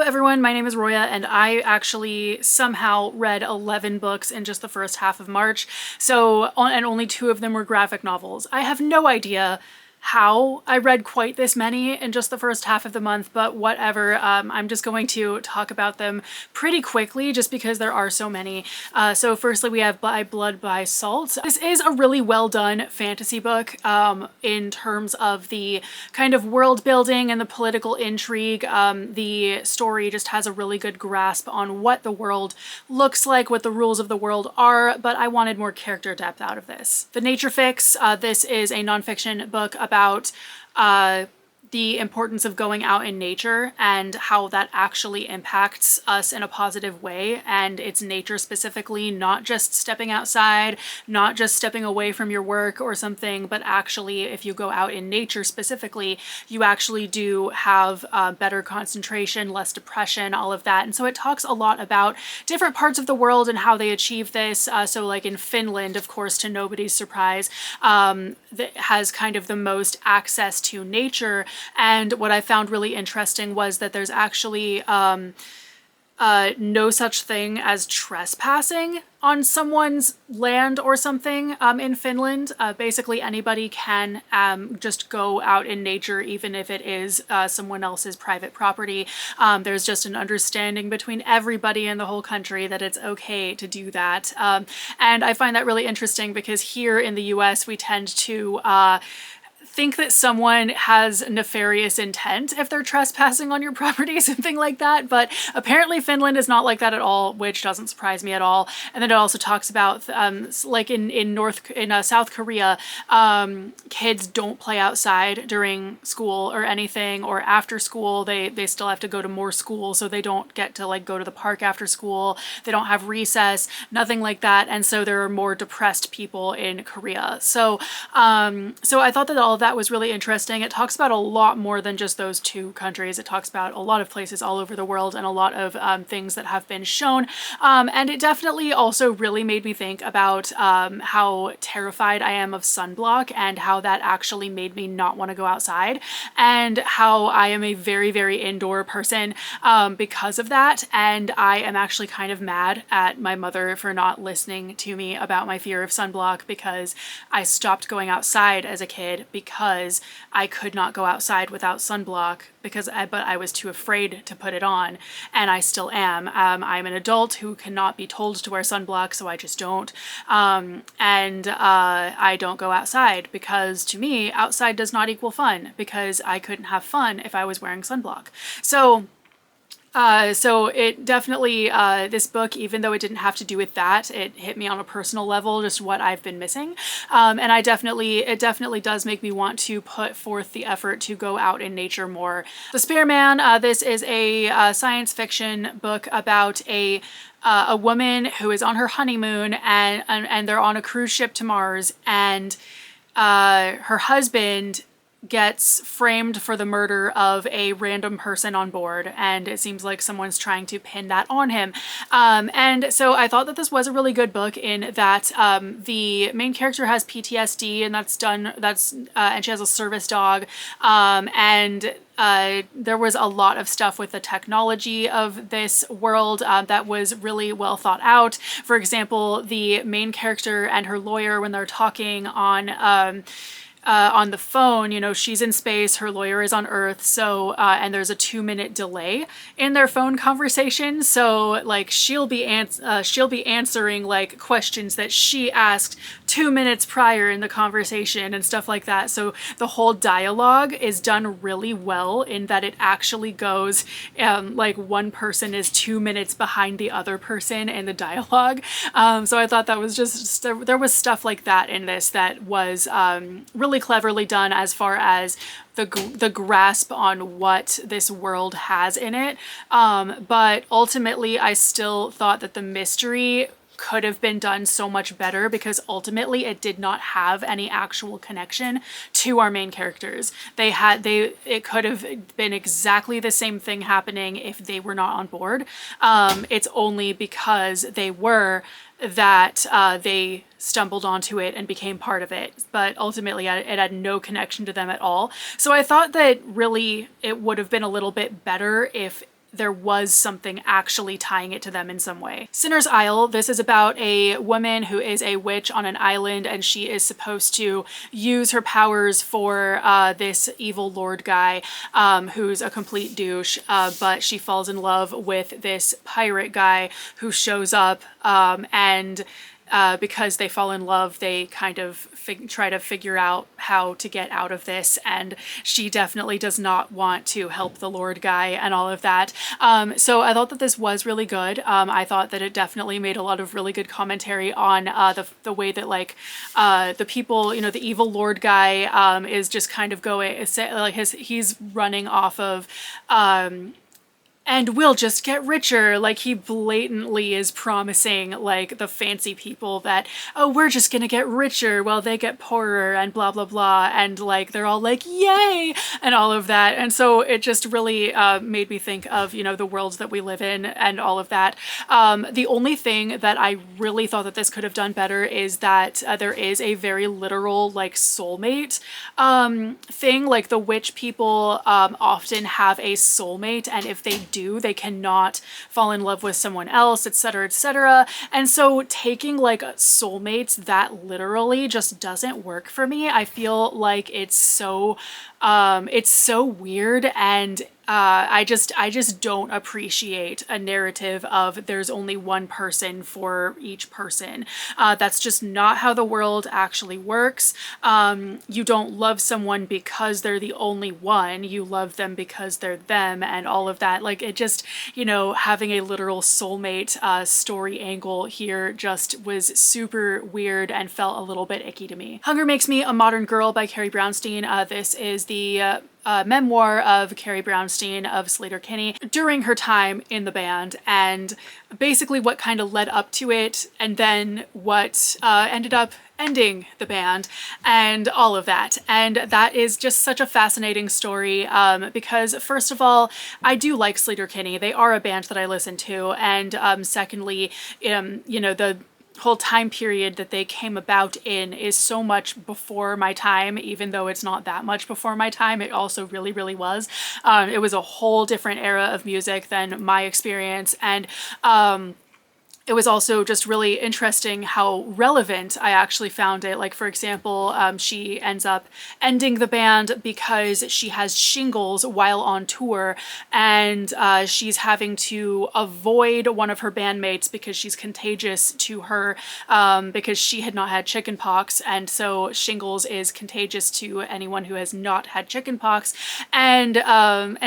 everyone, my name is Roya and I actually somehow read 11 books in just the first half of March, and only 2 of them were graphic novels. I have no idea how I read quite this many in just the first half of the month, but whatever. I'm just going to talk about them pretty quickly just because there are so many. So firstly, we have By Blood, by Salt. This is a really well done fantasy book in terms of the kind of world building and the political intrigue. The story just has a really good grasp on what the world looks like, what the rules of the world are, but I wanted more character depth out of this. The Nature Fix, this is a nonfiction book about the importance of going out in nature and how that actually impacts us in a positive way. And it's nature specifically, not just stepping outside, not just stepping away from your work or something, but actually if you go out in nature specifically, you actually do have better concentration, less depression, all of that. And so it talks a lot about different parts of the world and how they achieve this. So like in Finland, of course, to nobody's surprise, that has kind of the most access to nature. And what I found really interesting was that there's actually no such thing as trespassing on someone's land or something in Finland. Basically anybody can just go out in nature even if it is someone else's private property. There's just an understanding between everybody in the whole country that it's okay to do that. And I find that really interesting because here in the US we tend to think that someone has nefarious intent if they're trespassing on your property, something like that. But apparently Finland is not like that at all, which doesn't surprise me at all. And then it also talks about like in South Korea, kids don't play outside during school or anything, or after school. They still have to go to more school, so they don't get to like go to the park after school. They don't have recess, nothing like that. And so there are more depressed people in Korea. So I thought that all of that was really interesting. It talks about a lot more than just those 2 countries. It talks about a lot of places all over the world and a lot of things that have been shown. And it definitely also really made me think about how terrified I am of sunblock and how that actually made me not want to go outside, and how I am a very, very indoor person because of that. And I am actually kind of mad at my mother for not listening to me about my fear of sunblock, because I stopped going outside as a kid because I could not go outside without sunblock but I was too afraid to put it on, and I still am. I'm an adult who cannot be told to wear sunblock, so I just don't. I don't go outside because to me, outside does not equal fun, because I couldn't have fun if I was wearing sunblock. So it definitely, this book, even though it didn't have to do with that, it hit me on a personal level, just what I've been missing. And it definitely does make me want to put forth the effort to go out in nature more. The Spearman, this is a science fiction book about a woman who is on her honeymoon, and they're on a cruise ship to Mars, and her husband gets framed for the murder of a random person on board, and it seems like someone's trying to pin that on him. And so I thought that this was a really good book in that the main character has PTSD, and and she has a service dog, and there was a lot of stuff with the technology of this world that was really well thought out. For example, the main character and her lawyer, when they're talking on the phone, you know, she's in space, her lawyer is on Earth, so and there's a 2-minute delay in their phone conversation, so like she'll be answering like questions that she asked 2 minutes prior in the conversation and stuff like that. So the whole dialogue is done really well in that it actually goes like one person is 2 minutes behind the other person in the dialogue. So I thought that was just there was stuff like that in this that was really cleverly done as far as the grasp on what this world has in it. But ultimately, I still thought that the mystery could have been done so much better, because ultimately it did not have any actual connection to our main characters. It could have been exactly the same thing happening if they were not on board. It's only because they were that they stumbled onto it and became part of it, but ultimately it had no connection to them at all. So I thought that really it would have been a little bit better if there was something actually tying it to them in some way. Sinner's Isle, this is about a woman who is a witch on an island, and she is supposed to use her powers for this evil lord guy who's a complete douche, but she falls in love with this pirate guy who shows up, and because they fall in love, they kind of try to figure out how to get out of this, and she definitely does not want to help the Lord guy and all of that. So I thought that this was really good. I thought that it definitely made a lot of really good commentary on the way that like the people, you know, the evil Lord guy is just kind of going, like he's running off of and we'll just get richer. Like, he blatantly is promising, like, the fancy people that, oh, we're just gonna get richer while they get poorer and blah, blah, blah. And, like, they're all like, yay, and all of that. And so it just really made me think of, you know, the worlds that we live in and all of that. The only thing that I really thought that this could have done better is that there is a very literal, like, soulmate thing. Like, the witch people often have a soulmate, and if they do, they cannot fall in love with someone else, etc., etc. And so taking like soulmates that literally just doesn't work for me. I feel like it's so weird, and I just don't appreciate a narrative of there's only one person for each person. That's just not how the world actually works. You don't love someone because they're the only one. You love them because they're them, and all of that. Like, it just, you know, having a literal soulmate story angle here just was super weird and felt a little bit icky to me. Hunger Makes Me a Modern Girl by Carrie Brownstein. This is the memoir of Carrie Brownstein of Sleater-Kinney during her time in the band, and basically what kind of led up to it, and then what ended up ending the band and all of that. And that is just such a fascinating story because first of all, I do like Sleater-Kinney. They are a band that I listen to, and secondly, you know, the whole time period that they came about in is so much before my time. Even though it's not that much before my time, it also really, really was. It was a whole different era of music than my experience, and it was also just really interesting how relevant I actually found it. Like, for example, she ends up ending the band because she has shingles while on tour, and she's having to avoid one of her bandmates because she's contagious to her, because she had not had chickenpox, and so shingles is contagious to anyone who has not had chickenpox, and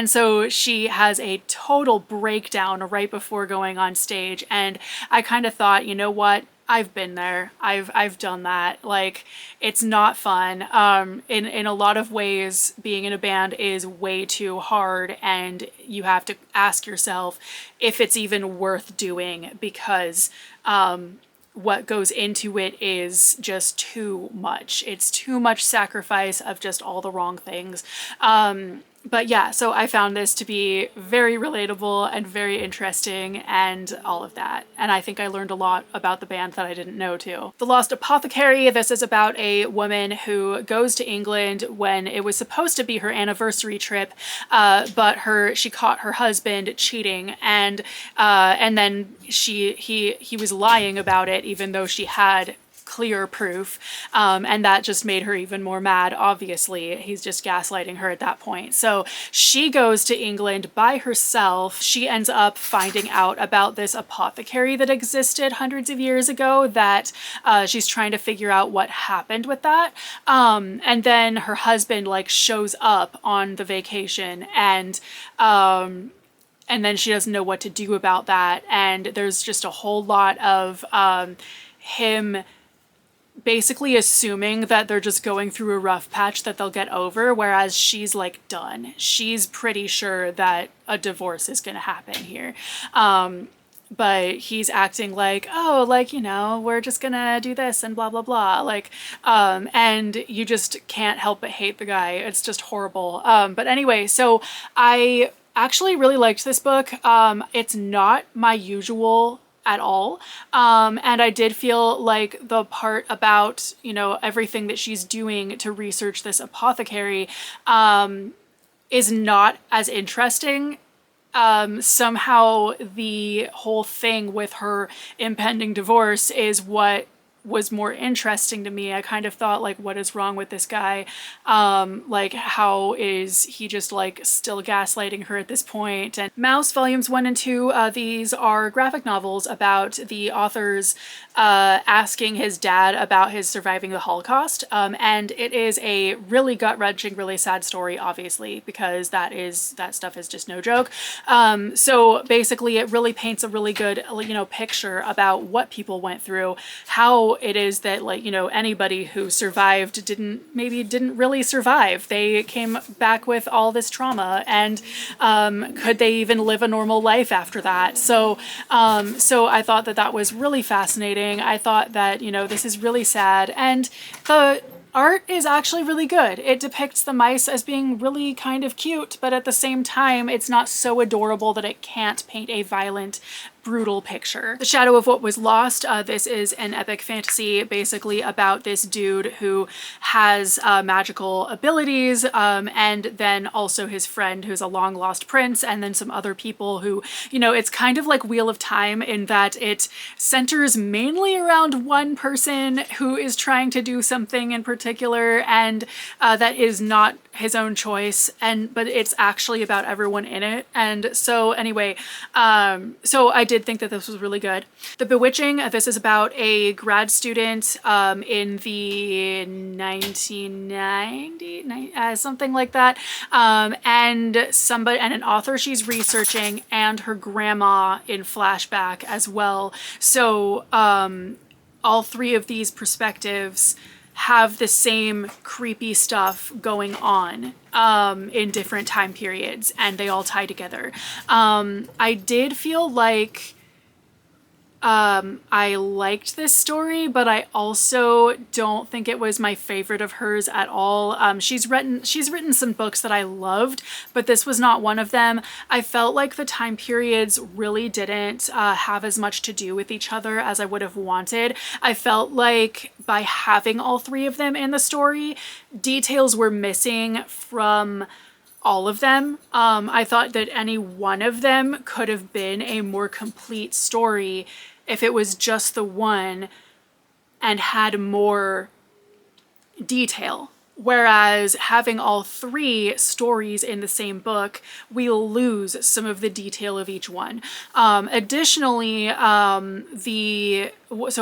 so she has a total breakdown right before going on stage, and I kind of thought, you know what? I've been there. I've done that. Like, it's not fun. In a lot of ways, being in a band is way too hard, and you have to ask yourself if it's even worth doing, because what goes into it is just too much. It's too much sacrifice of just all the wrong things. But yeah, so I found this to be very relatable and very interesting and all of that. And I think I learned a lot about the band that I didn't know too. The Lost Apothecary, this is about a woman who goes to England when it was supposed to be her anniversary trip, but she caught her husband cheating, and then he was lying about it even though she had clear proof, and that just made her even more mad. Obviously, he's just gaslighting her at that point. So she goes to England by herself. She ends up finding out about this apothecary that existed hundreds of years ago, that she's trying to figure out what happened with that. And then her husband like shows up on the vacation, and then she doesn't know what to do about that. And there's just a whole lot of him basically assuming that they're just going through a rough patch that they'll get over, whereas she's like done. She's pretty sure that a divorce is gonna happen here. But he's acting like, oh, like, you know, we're just gonna do this and blah, blah, blah. Like, and you just can't help but hate the guy. It's just horrible. But anyway, so I actually really liked this book. It's not my usual at all. And I did feel like the part about, you know, everything that she's doing to research this apothecary is not as interesting somehow the whole thing with her impending divorce is what was more interesting to me. I kind of thought, like, what is wrong with this guy? Like, how is he just like still gaslighting her at this point? And Mouse Volumes 1 and 2, these are graphic novels about the authors asking his dad about his surviving the Holocaust. And it is a really gut-wrenching, really sad story, obviously, because that stuff is just no joke. So basically it really paints a really good, picture about what people went through, how it is that, like, anybody who survived didn't really survive. They came back with all this trauma, and could they even live a normal life after that? So I thought that was really fascinating. I thought that, this is really sad, and the art is actually really good. It depicts the mice as being really kind of cute, but at the same time, it's not so adorable that it can't paint a violent, brutal picture. The Shadow of What Was Lost, this is an epic fantasy basically about this dude who has magical abilities, and then also his friend who's a long lost prince, and then some other people who, it's kind of like Wheel of Time in that it centers mainly around one person who is trying to do something in particular, and that is not his own choice, but it's actually about everyone in it. And so anyway, so I did think that this was really good. The Bewitching, this is about a grad student in the 1990s, something like that, and an author she's researching, and her grandma in flashback as well. So all three of these perspectives have the same creepy stuff going on in different time periods, and they all tie together. I did feel like I liked this story, but I also don't think it was my favorite of hers at all. She's written some books that I loved, but this was not one of them. I felt like the time periods really didn't have as much to do with each other as I would have wanted. I felt like by having all three of them in the story, details were missing from all of them. I thought that any one of them could have been a more complete story if it was just the one and had more detail. Whereas having all three stories in the same book, we'll lose some of the detail of each one. Additionally, so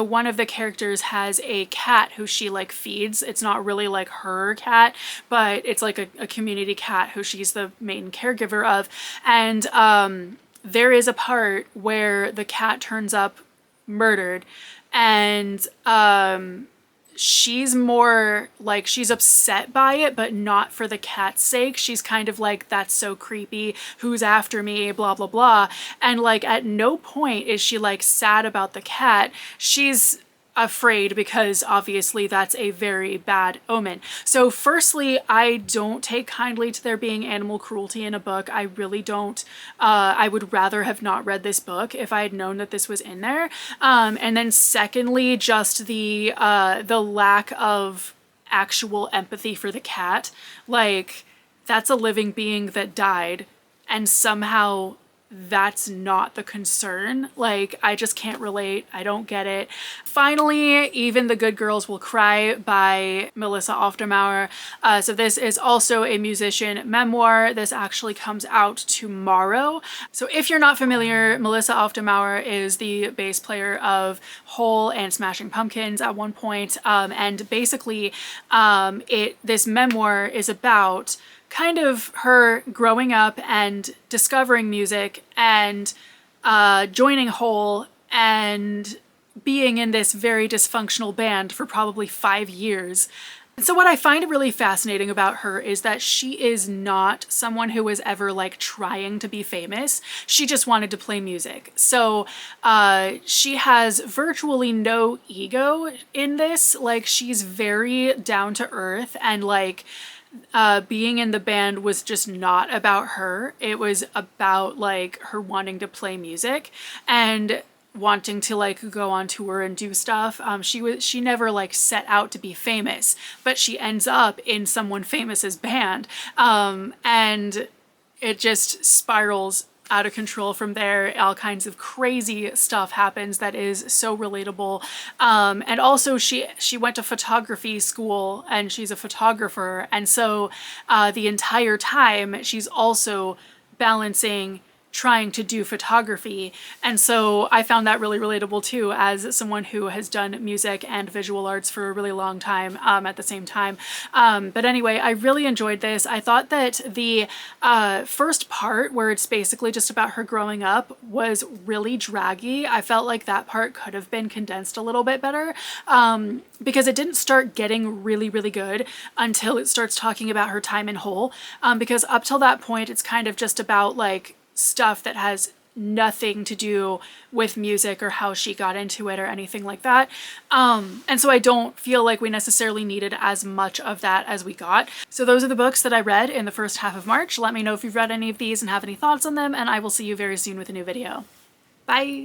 one of the characters has a cat who she like feeds. It's not really like her cat, but it's like a community cat who she's the main caregiver of. And there is a part where the cat turns up murdered, and she's more like, she's upset by it, but not for the cat's sake. She's kind of like, that's so creepy, who's after me, blah blah blah. And like at no point is she like sad about the cat. She's afraid because obviously that's a very bad omen. So firstly, I don't take kindly to there being animal cruelty in a book. I really don't. I would rather have not read this book if I had known that this was in there. And then secondly, just the lack of actual empathy for the cat. Like, that's a living being that died, and somehow that's not the concern. Like, I just can't relate. I don't get it. Finally, Even the Good Girls Will Cry by Melissa Aufdermauer. So this is also a musician memoir. This actually comes out tomorrow. So if you're not familiar, Melissa Aufdermauer is the bass player of Hole and Smashing Pumpkins at one point. And basically, this memoir is about kind of her growing up and discovering music and joining Hole and being in this very dysfunctional band for probably 5 years. So what I find really fascinating about her is that she is not someone who was ever like trying to be famous. She just wanted to play music. So she has virtually no ego in this. Like, she's very down to earth, and like being in the band was just not about her. It was about like her wanting to play music and wanting to like go on tour and do stuff. She never like set out to be famous, but she ends up in someone famous's band, and it just spirals out of control from there. All kinds of crazy stuff happens that is so relatable. And also she went to photography school and she's a photographer. And so the entire time she's also balancing trying to do photography. And so I found that really relatable too, as someone who has done music and visual arts for a really long time at the same time. But anyway, I really enjoyed this. I thought that the first part, where it's basically just about her growing up, was really draggy. I felt like that part could have been condensed a little bit better, because it didn't start getting really, really good until it starts talking about her time in Hull. Because up till that point, it's kind of just about like stuff that has nothing to do with music or how she got into it or anything like that. And so I don't feel like we necessarily needed as much of that as we got. So those are the books that I read in the first half of March. Let me know if you've read any of these and have any thoughts on them, and I will see you very soon with a new video. Bye!